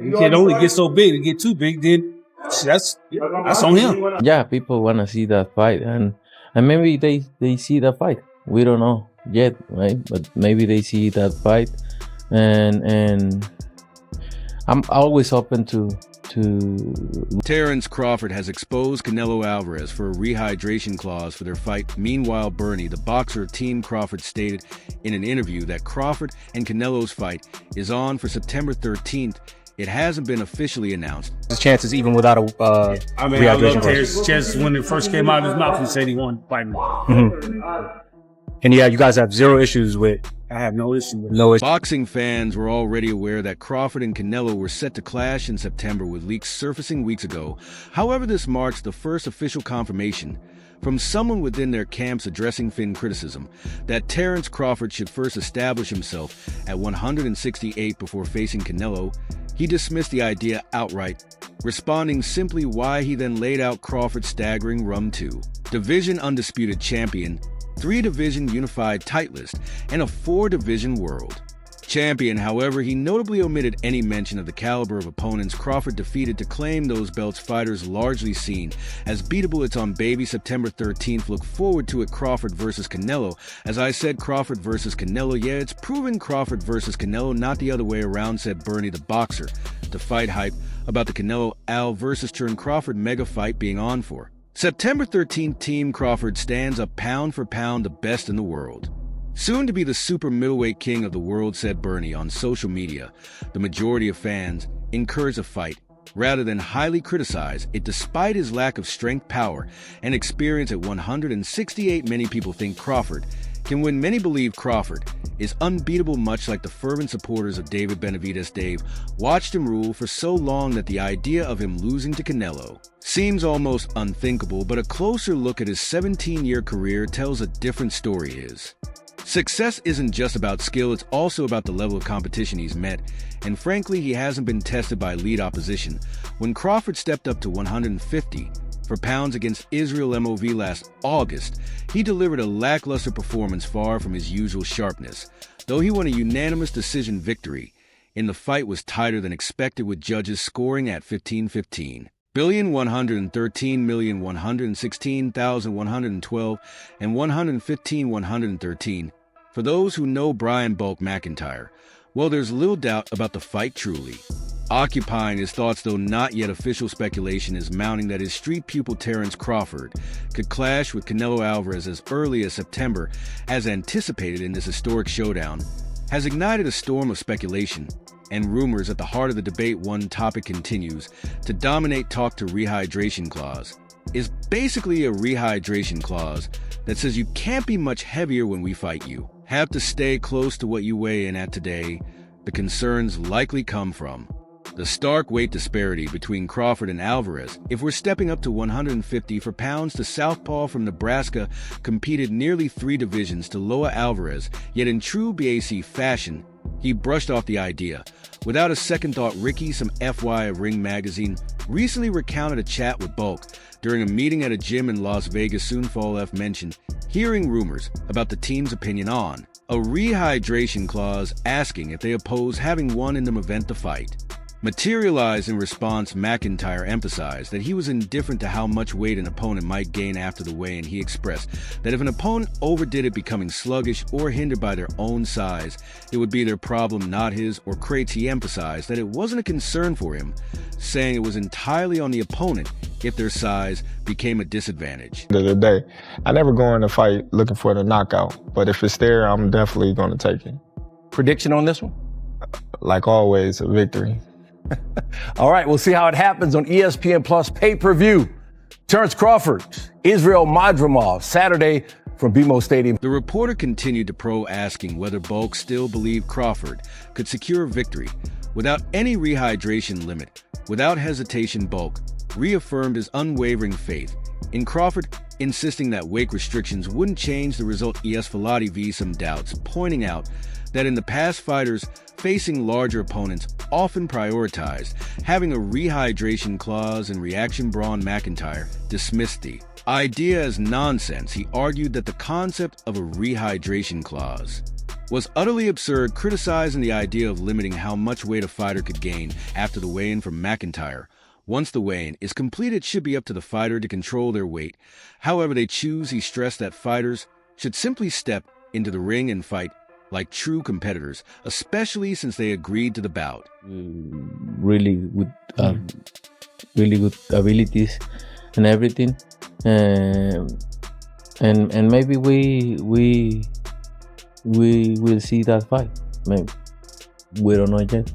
You can only get so big. To get too big, then that's on him. Yeah, people want to see that fight, and maybe they see that fight. We don't know yet, right? But maybe they see that fight, and I'm always open to. Terence Crawford has exposed Canelo Alvarez for a rehydration clause for their fight. Meanwhile, Bernie, the boxer of Team Crawford, stated in an interview that Crawford and Canelo's fight is on for September 13th. It hasn't been officially announced. His chances even without a I love Terrence's chances. When it first came out of his mouth, he said he wanted to fight me. Mm-hmm. And yeah, you guys have zero issues with. I have no issue with no issue. Boxing fans were already aware that Crawford and Canelo were set to clash in September, with leaks surfacing weeks ago. However, this marks the first official confirmation from someone within their camps addressing Finn criticism that Terence Crawford should first establish himself at 168 before facing Canelo. He dismissed the idea outright, responding simply why he then laid out Crawford's staggering Rum 2. Division undisputed champion, 3-division unified titleist, and a 4-division world champion. However, he notably omitted any mention of the caliber of opponents Crawford defeated to claim those belts fighters largely seen as beatable. It's on baby September 13th. Look forward to it. Crawford versus Canelo. As I said, Crawford versus Canelo. Yeah, it's proven Crawford versus Canelo, not the other way around, said Bernie the boxer. The fight hype about the Canelo Al versus Crawford mega fight being on for September 13th. Team Crawford stands up pound for pound the best in the world. Soon to be the super middleweight king of the world, said Bernie on social media. The majority of fans encourage the fight rather than highly criticize it despite his lack of strength, power, and experience at 168. Many people think Crawford can win. Many believe Crawford is unbeatable, much like the fervent supporters of David Benavidez. Dave watched him rule for so long that the idea of him losing to Canelo seems almost unthinkable, but a closer look at his 17-year career tells a different story. Success isn't just about skill, it's also about the level of competition he's met, and frankly, he hasn't been tested by elite opposition. When Crawford stepped up to 150 for pounds against Israel MOV last August, he delivered a lackluster performance far from his usual sharpness. Though he won a unanimous decision victory, the fight was tighter than expected, with judges scoring at 15-15. 1,113,116,112 and 115,113. For those who know Brian Bulk McIntyre, well, there's little doubt about the fight truly occupying his thoughts, though not yet official. Speculation is mounting that his street pupil Terence Crawford could clash with Canelo Alvarez as early as September, as anticipated in this historic showdown, has ignited a storm of speculation and rumors at the heart of the debate. One topic continues to dominate talk. To rehydration clause is basically a rehydration clause that says you can't be much heavier when we fight. You have to stay close to what you weigh in at. Today, the concerns likely come from the stark weight disparity between Crawford and Alvarez. If we're stepping up to 150 for pounds, the southpaw from Nebraska competed nearly 3 divisions to lower Alvarez, yet in true BAC fashion, he brushed off the idea without a second thought. Ricky, some FY of Ring Magazine, recently recounted a chat with Bulk during a meeting at a gym in Las Vegas. Soonfall F mentioned hearing rumors about the team's opinion on a rehydration clause, asking if they oppose having one in the event the fight materialized. In response, McIntyre emphasized that he was indifferent to how much weight an opponent might gain after the weigh-in. He expressed that if an opponent overdid it, becoming sluggish or hindered by their own size, it would be their problem, not his or Crate's. He emphasized that it wasn't a concern for him, saying it was entirely on the opponent if their size became a disadvantage. At the end of the day, I never go in a fight looking for the knockout, but if it's there, I'm definitely going to take it. Prediction on this one? Like always, a victory. All right, we'll see how it happens on ESPN Plus pay-per-view. Terence Crawford, Israel Madrimov, Saturday from BMO Stadium. The reporter continued to probe, asking whether Bulk still believed Crawford could secure a victory without any rehydration limit. Without hesitation, Bulk reaffirmed his unwavering faith in Crawford, insisting that weight restrictions wouldn't change the result. Filati v. some doubts, pointing out that in the past, fighters facing larger opponents often prioritized having a rehydration clause in reaction. Braun McIntyre dismissed the idea as nonsense. He argued that the concept of a rehydration clause was utterly absurd, criticizing the idea of limiting how much weight a fighter could gain after the weigh-in from McIntyre. Once the weigh-in is complete, it should be up to the fighter to control their weight. However they choose, he stressed that fighters should simply step into the ring and fight like true competitors, especially since they agreed to the bout. Really good abilities and everything, and maybe we will see that fight. Maybe we don't know yet.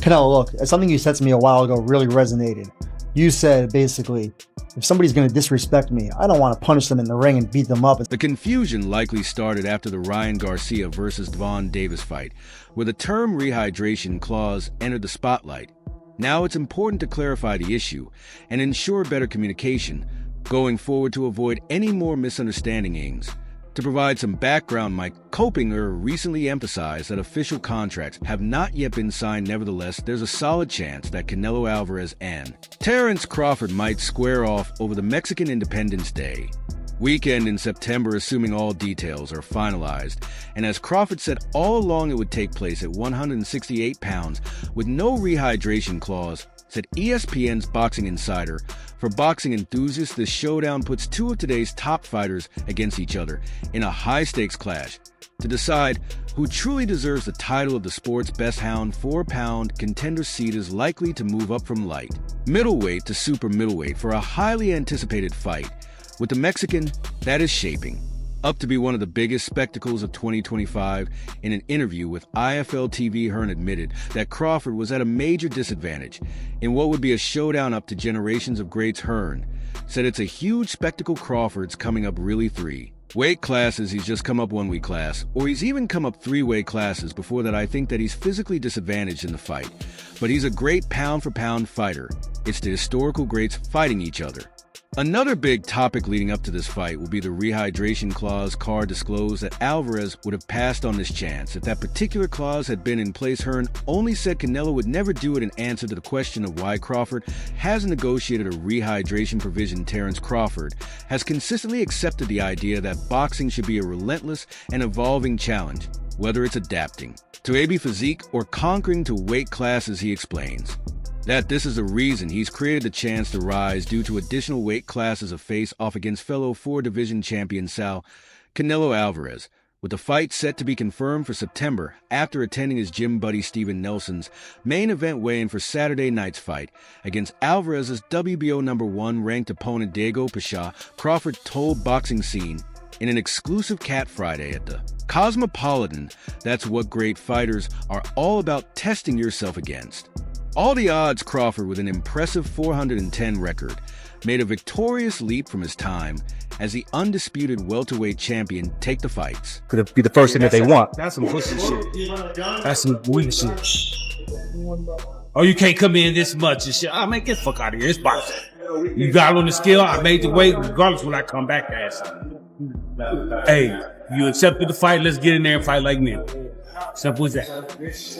Canelo, look, something you said to me a while ago really resonated. You said basically, if somebody's going to disrespect me, I don't want to punish them in the ring and beat them up. The confusion likely started after the Ryan Garcia versus Devon Davis fight, where the term rehydration clause entered the spotlight. Now it's important to clarify the issue and ensure better communication going forward to avoid any more misunderstandings. To provide some background, Mike Copinger recently emphasized that official contracts have not yet been signed. Nevertheless, there's a solid chance that Canelo Alvarez and Terence Crawford might square off over the Mexican Independence Day weekend in September, assuming all details are finalized. And as Crawford said all along, it would take place at 168 pounds with no rehydration clause, said ESPN's Boxing Insider. For boxing enthusiasts, this showdown puts two of today's top fighters against each other in a high-stakes clash to decide who truly deserves the title of the sport's best hound. 4-pound contender seed is likely to move up from light middleweight to super middleweight for a highly anticipated fight, with the Mexican that is shaping up to be one of the biggest spectacles of 2025. In an interview with IFL TV, Hearn admitted that Crawford was at a major disadvantage in what would be a showdown up to generations of greats. Hearn said it's a huge spectacle. Crawford's coming up really 3 weight classes. He's just come up 1 weight class, or he's even come up 3 weight classes before that. I think that he's physically disadvantaged in the fight, but he's a great pound-for-pound fighter. It's the historical greats fighting each other. Another big topic leading up to this fight will be the rehydration clause. Carr disclosed that Alvarez would have passed on this chance if that particular clause had been in place. Hearn only said Canelo would never do it in answer to the question of why Crawford hasn't negotiated a rehydration provision. Terence Crawford has consistently accepted the idea that boxing should be a relentless and evolving challenge, whether it's adapting to AB physique or conquering to weight classes. He explains that this is the reason he's created the chance to rise due to additional weight classes of face-off against fellow 4-division champion Sal Canelo Alvarez, with the fight set to be confirmed for September after attending his gym buddy Steven Nelson's main event weigh-in for Saturday night's fight against Alvarez's WBO #1 ranked opponent Diego Pasha. Crawford told Boxing Scene in an exclusive Cat Friday at the Cosmopolitan, that's what great fighters are all about, testing yourself against all the odds. Crawford, with an impressive 410 record, made a victorious leap from his time as the undisputed welterweight champion take the fights. Could be the first thing that they want. That's some pussy shit. That's some weak shit. Oh, you can't come in this much and shit. I mean, get the fuck out of here. It's boxing. You got on the scale, I made the weight, regardless when I come back as. Hey, you accepted the fight, let's get in there and fight like men. Simple as that.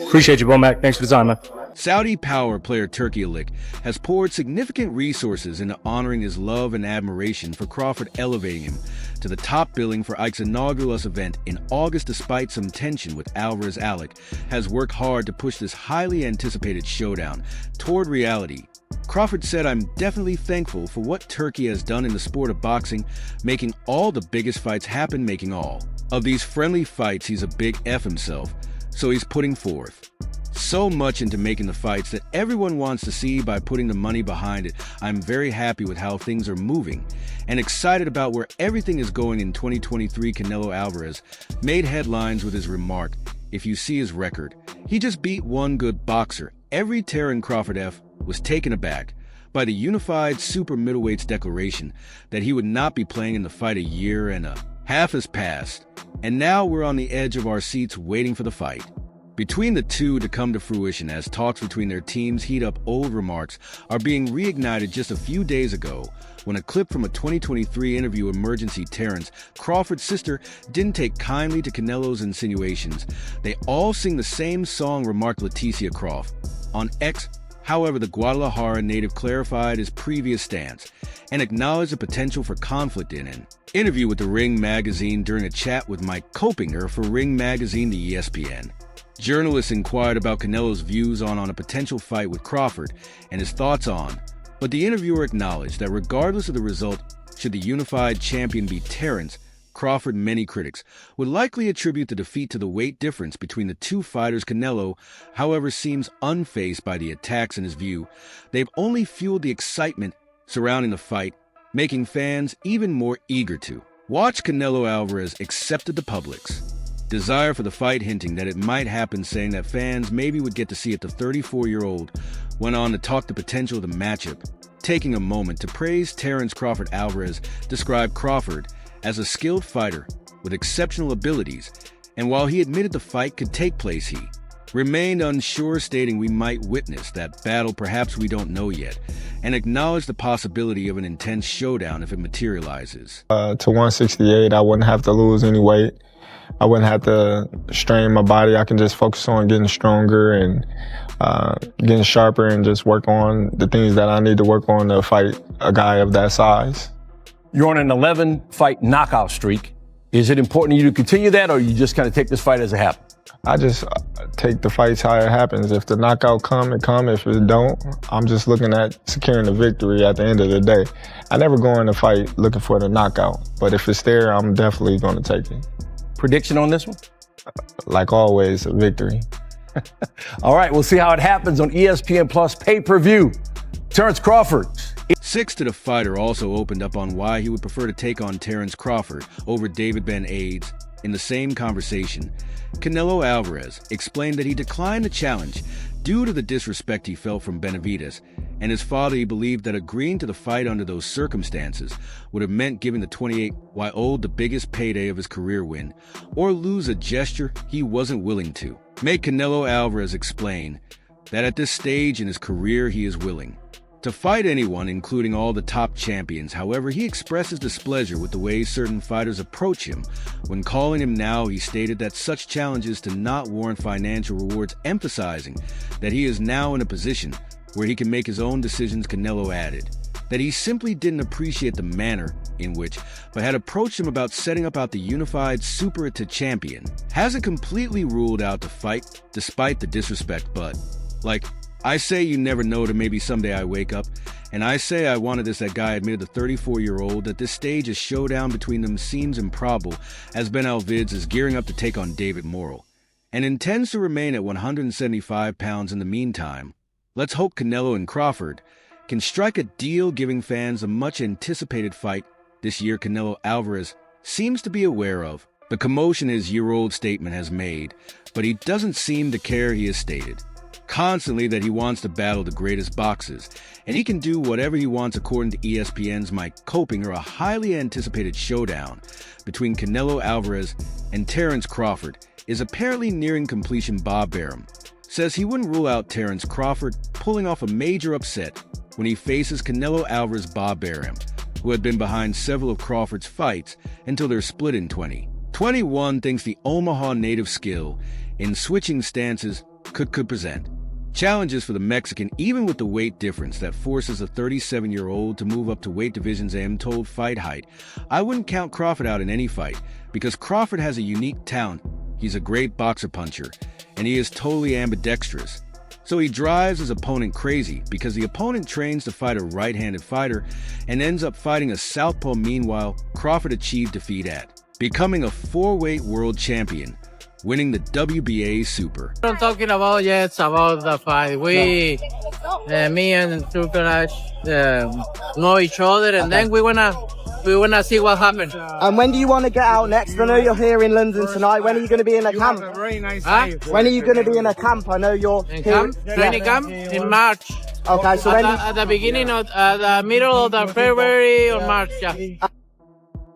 Appreciate you, Bomac. Thanks for the time, man. Saudi power player Turkiyalik has poured significant resources into honoring his love and admiration for Crawford, elevating him to the top billing for Ike's inaugural event in August. Despite some tension with Alvarez, Alec has worked hard to push this highly anticipated showdown toward reality. Crawford said, "I'm definitely thankful for what Turkey has done in the sport of boxing, making all the biggest fights happen, making all of these friendly fights. He's a big F himself, so he's putting forth so much into making the fights that everyone wants to see by putting the money behind it. I'm very happy with how things are moving and excited about where everything is going in 2023. Canelo Alvarez made headlines with his remark, "If you see his record, he just beat one good boxer." Every Terence Crawford F was taken aback by the unified super middleweight's declaration that he would not be playing in the fight. A year and a half has passed, and now we're on the edge of our seats waiting for the fight between the two to come to fruition as talks between their teams heat up. Old remarks are being reignited just a few days ago when a clip from a 2023 interview emergency. Terence Crawford's sister didn't take kindly to Canelo's insinuations. They all sing the same song, remarked Leticia Croft on X. However, the Guadalajara native clarified his previous stance and acknowledged the potential for conflict in an interview with the Ring magazine during a chat with Mike Kopinger for Ring magazine to ESPN. Journalists inquired about Canelo's views on a potential fight with Crawford and his thoughts on, but the interviewer acknowledged that regardless of the result, should the unified champion be Terence, Crawford, many critics would likely attribute the defeat to the weight difference between the two fighters. Canelo, however, seems unfazed by the attacks in his view. They've only fueled the excitement surrounding the fight, making fans even more eager to watch. Canelo Alvarez accepted the public's desire for the fight, hinting that it might happen, saying that fans maybe would get to see it. The 34-year-old went on to talk the potential of the matchup, taking a moment to praise Terence Crawford. Alvarez described Crawford as a skilled fighter with exceptional abilities, and while he admitted the fight could take place, he remained unsure, stating, "We might witness that battle, perhaps we don't know yet," and acknowledged the possibility of an intense showdown if it materializes. To 168, I wouldn't have to lose any weight. I wouldn't have to strain my body. I can just focus on getting stronger and getting sharper and just work on the things that I need to work on to fight a guy of that size. You're on an 11-fight knockout streak. Is it important to you to continue that, or you just kind of take this fight as it happens? I just take the fights how it happens. If the knockout come, it come. If it don't, I'm just looking at securing the victory at the end of the day. I never go in a fight looking for the knockout, but if it's there, I'm definitely going to take it. Prediction on this one? Like always, a victory. All right, we'll see how it happens on ESPN Plus pay-per-view. Terence Crawford. 6 to the fighter also opened up on why he would prefer to take on Terence Crawford over David Ben-Aids. In the same conversation, Canelo Alvarez explained that he declined the challenge due to the disrespect he felt from Benavidez, and his father. He believed that agreeing to the fight under those circumstances would have meant giving the 28-year-old the biggest payday of his career win, or lose a gesture he wasn't willing to make. Canelo Alvarez explained that at this stage in his career he is willing to fight anyone, including all the top champions. However, he expressed his displeasure with the way certain fighters approach him. When calling him now, he stated that such challenges do not warrant financial rewards, emphasizing that he is now in a position where he can make his own decisions. Canelo added that he simply didn't appreciate the manner in which, but had approached him about setting up the unified super to champion. Hasn't completely ruled out the fight despite the disrespect, but I say you never know, to maybe someday I wake up and I say I wanted this. That guy admitted, the 34-year-old, at this stage a showdown between them seems improbable, as Benavidez is gearing up to take on David Morrell and intends to remain at 175 pounds. In the meantime, let's hope Canelo and Crawford can strike a deal, giving fans a much-anticipated fight this year. Canelo Alvarez seems to be aware of the commotion his year-old statement has made, but he doesn't seem to care. He has stated constantly that he wants to battle the greatest boxers, and he can do whatever he wants. According to ESPN's Mike Kopinger, a highly anticipated showdown between Canelo Alvarez and Terence Crawford is apparently nearing completion. Bob Barham says he wouldn't rule out Terence Crawford pulling off a major upset when he faces Canelo Alvarez. Bob Barham, who had been behind several of Crawford's fights until their split in 2021, thinks the Omaha native skill in switching stances could present challenges for the Mexican, even with the weight difference that forces a 37-year-old to move up to weight divisions. I am told fight height. I wouldn't count Crawford out in any fight because Crawford has a unique talent. He's a great boxer puncher, and he is totally ambidextrous. So he drives his opponent crazy because the opponent trains to fight a right-handed fighter and ends up fighting a southpaw. Meanwhile, Crawford achieved defeat at becoming a 4-weight world champion, winning the WBA Super. I'm talking about about the fight. We, me and Tukaraj, know each other, and then we wanna see what happens. And when do you want to get out next? I know you're here in London tonight. When are you going to be in a camp? When are you going to be in a camp? I know you're in camp. Training camp in March. Okay, so at the beginning of the middle of the February or March. Yeah.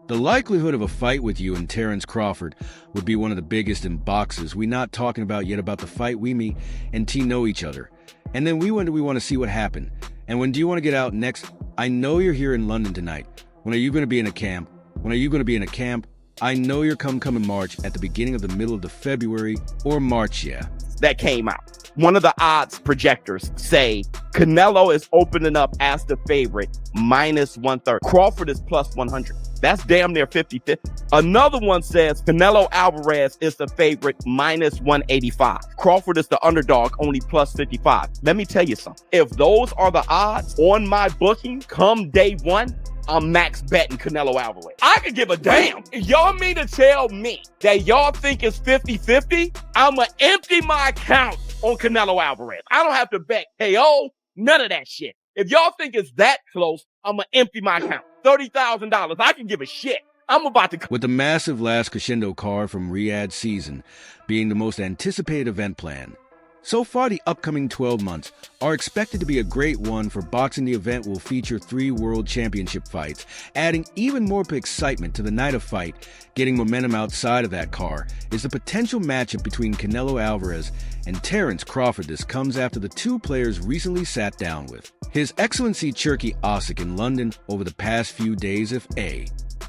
The likelihood of a fight with you and Terence Crawford would be one of the biggest in boxers. We're not talking about yet about the fight. We, me, and T know each other. And then we want to see what happened. And when do you want to get out next? I know you're here in London tonight. When are you going to be in a camp? When are you going to be in a camp? I know you're come in March, at the beginning of the middle of the February or March, yeah. that came out. One of the odds projectors say Canelo is opening up as the favorite, minus 130. Crawford is plus 100. That's damn near 50-50. Another one says Canelo Alvarez is the favorite, minus 185. Crawford is the underdog, only plus 55. Let me tell you something. If those are the odds on my booking come day one, I'm max betting Canelo Alvarez. I could give a damn. If y'all mean to tell me that y'all think it's 50-50, I'ma empty my account on Canelo Alvarez. I don't have to bet KO, none of that shit. If y'all think it's that close, I'ma empty my account. $30,000. I can give a shit. I'm about to... With the massive last crescendo card from Riyadh season being the most anticipated event plan, so far the upcoming 12 months are expected to be a great one for boxing. The event will feature 3 world championship fights, adding even more excitement to the night of fight. Getting momentum outside of that card is the potential matchup between Canelo Alvarez and Terence Crawford. This comes after the two players recently sat down with His Excellency Cherky Osik in London over the past few days. If a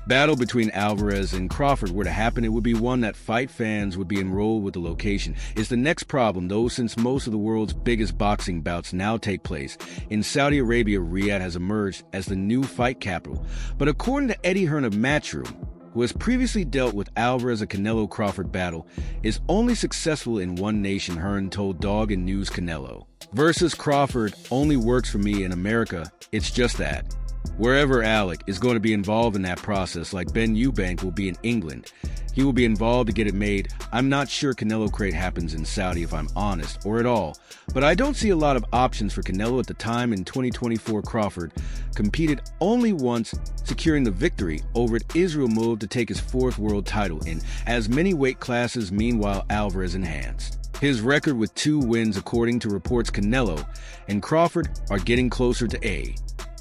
battle between Alvarez and Crawford were to happen, it would be one that fight fans would be enrolled with. The location is the next problem, though, since most of the world's biggest boxing bouts now take place in Saudi Arabia. Riyadh has emerged as the new fight capital. But according to Eddie Hearn of Matchroom, who has previously dealt with Alvarez, a Canelo Crawford battle is only successful in one nation. Hearn told Dog and News Canelo versus Crawford only works for me in America. It's just that. Wherever Alec is going to be involved in that process, like Ben Eubank will be in England, he will be involved to get it made. I'm not sure Canelo Crate happens in Saudi, if I'm honest, or at all. But I don't see a lot of options for Canelo at the time. In 2024, Crawford competed only once, securing the victory over Israel Move to take his 4th world title in as many weight classes. Meanwhile, Alvarez enhanced his record with 2 wins. According to reports, Canelo and Crawford are getting closer to a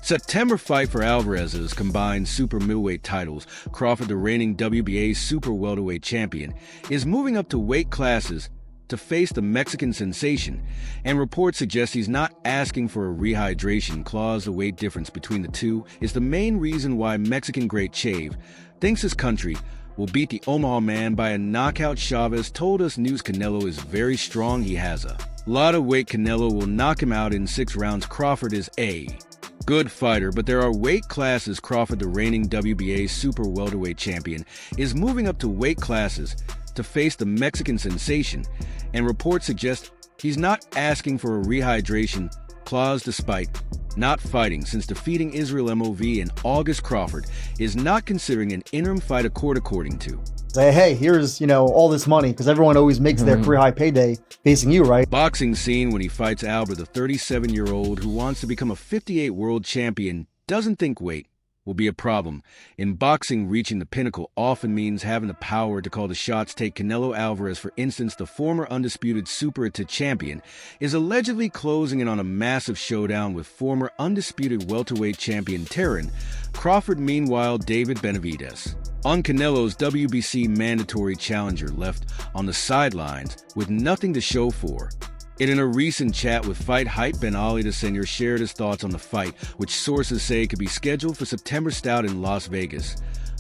September fight for Alvarez's combined super middleweight titles. Crawford, the reigning WBA super welterweight champion, is moving up to weight classes to face the Mexican sensation, and reports suggest he's not asking for a rehydration clause. The weight difference between the two is the main reason why Mexican great Chave thinks his country will beat the Omaha man by a knockout. Chavez told us News Canelo is very strong. He has a lot of weight. Canelo will knock him out in 6 rounds. Crawford is a good fighter, but there are weight classes. Crawford, the reigning WBA super welterweight champion, is moving up to weight classes to face the Mexican sensation, and reports suggest he's not asking for a rehydration clause despite not fighting since defeating Israel MOV in August. Crawford is not considering an interim fight according to say, hey, here's, all this money, because everyone always makes their career high payday facing you, right? Boxing scene when he fights Albert, the 37-year-old who wants to become a 58 world champion, doesn't think weight will be a problem. In boxing, reaching the pinnacle often means having the power to call the shots. Take Canelo Alvarez, for instance. The former undisputed super champion is allegedly closing in on a massive showdown with former undisputed welterweight champion Terence Crawford. Meanwhile, David Benavidez, on Canelo's WBC mandatory challenger, left on the sidelines with nothing to show for it. In a recent chat with Fight Hype, Ben Ali the Senior shared his thoughts on the fight, which sources say could be scheduled for September stout in Las Vegas.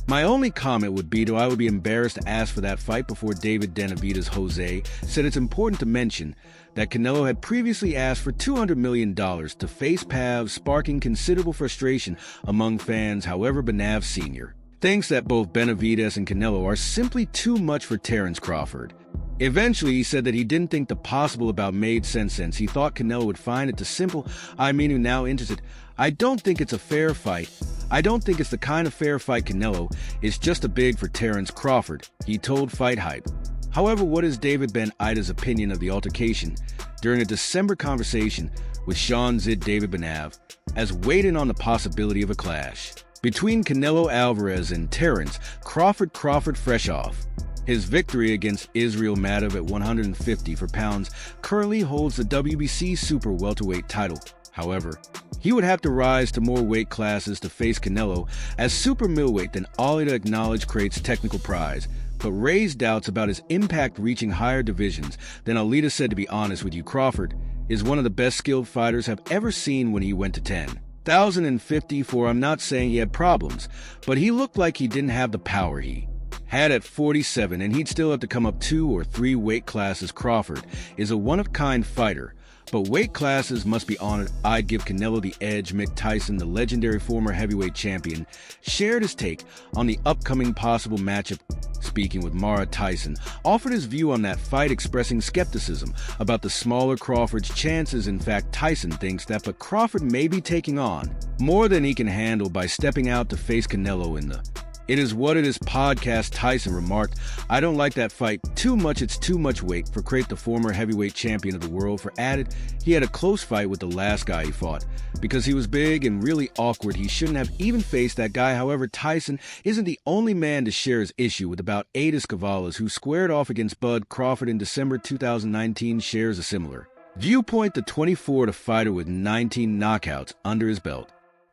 My only comment would be, I would be embarrassed to ask for that fight before David Benavidez. Jose said it's important to mention that Canelo had previously asked for $200 million to face Pav, sparking considerable frustration among fans. However, Benav Sr. thinks that both Benavidez and Canelo are simply too much for Terence Crawford. Eventually, he said that he didn't think the possible about made sense. He thought Canelo would find it too simple. Now interested. I don't think it's a fair fight. I don't think it's the kind of fair fight Canelo is just a big for Terence Crawford, he told Fight Hype. However, what is David Ben Ida's opinion of the altercation during a December conversation with Sean Zid? David Benav has weighed in on the possibility of a clash between Canelo Alvarez and Terence Crawford. Crawford, fresh off his victory against Israel Madav at 150 pounds, currently holds the WBC super welterweight title. However, he would have to rise to more weight classes to face Canelo as super middleweight. Then Ali to acknowledge Crate's technical prize, but raised doubts about his impact reaching higher divisions. Then Alita said, to be honest with you, Crawford is one of the best skilled fighters I've ever seen when he went to 10,054. I'm not saying he had problems, but he looked like he didn't have the power he Had at 47, and he'd still have to come up 2 or 3 weight classes. Crawford is a one-of-kind fighter, but weight classes must be honored. I'd give Canelo the edge. Mick Tyson, the legendary former heavyweight champion, shared his take on the upcoming possible matchup. Speaking with Mara, Tyson offered his view on that fight, expressing skepticism about the smaller Crawford's chances. In fact, Tyson thinks that but Crawford may be taking on more than he can handle by stepping out to face Canelo in the It Is What It Is podcast. Tyson remarked, "I don't like that fight too much. It's too much weight for Crate, the former heavyweight champion of the world." For added, he had a close fight with the last guy he fought. Because he was big and really awkward, he shouldn't have even faced that guy. However, Tyson isn't the only man to share his issue with about 8 Escovalas, who squared off against Bud Crawford in December 2019, shares a similar viewpoint. The 24 fighter with 19 knockouts under his belt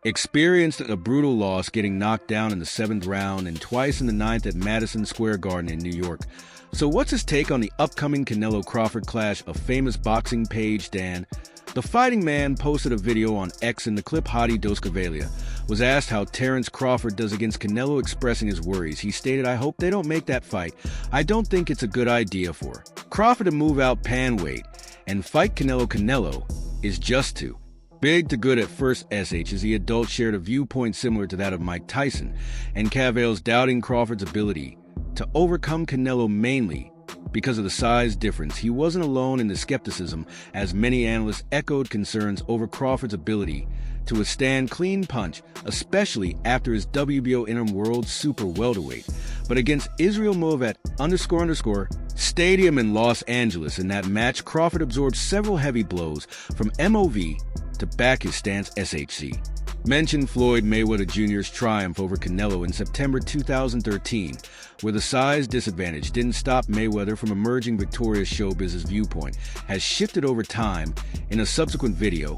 experienced a brutal loss, getting knocked down in the 7th round and twice in the 9th at Madison Square Garden in New York. So what's his take on the upcoming Canelo-Crawford clash? A famous boxing page, Dan, the fighting man, posted a video on X. In the clip, Hadi Dos Cavalia was asked how Terence Crawford does against Canelo, expressing his worries. He stated, "I hope they don't make that fight. I don't think it's a good idea for Crawford to move out pan weight and fight Canelo. Canelo is just too big to good at first." SH as the adult shared a viewpoint similar to that of Mike Tyson and Cavale's, doubting Crawford's ability to overcome Canelo mainly because of the size difference. He wasn't alone in the skepticism, as many analysts echoed concerns over Crawford's ability to withstand clean punch, especially after his WBO interim world super welterweight. But against Israel Moavet __ Stadium in Los Angeles, in that match, Crawford absorbed several heavy blows from MOV to back his stance. SHC mentioned Floyd Mayweather Jr.'s triumph over Canelo in September 2013, where the size disadvantage didn't stop Mayweather from emerging victorious. Showbiz's viewpoint has shifted over time. In a subsequent video,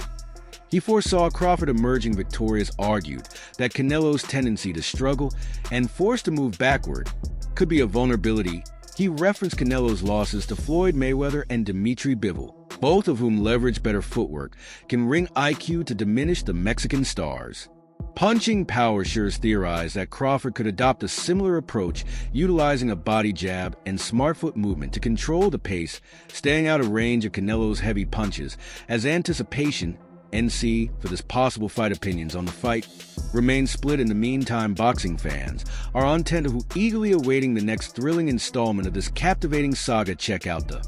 he foresaw Crawford emerging victorious, argued that Canelo's tendency to struggle and force to move backward could be a vulnerability. He referenced Canelo's losses to Floyd Mayweather and Dimitri Bivol, both of whom leverage better footwork, can ring IQ to diminish the Mexican star's punching power. Schurz theorized that Crawford could adopt a similar approach, utilizing a body jab and smart foot movement to control the pace, staying out of range of Canelo's heavy punches. As anticipation NC for this possible fight, opinions on the fight remain split. In the meantime, boxing fans are on tentative, eagerly awaiting the next thrilling installment of this captivating saga. Check out the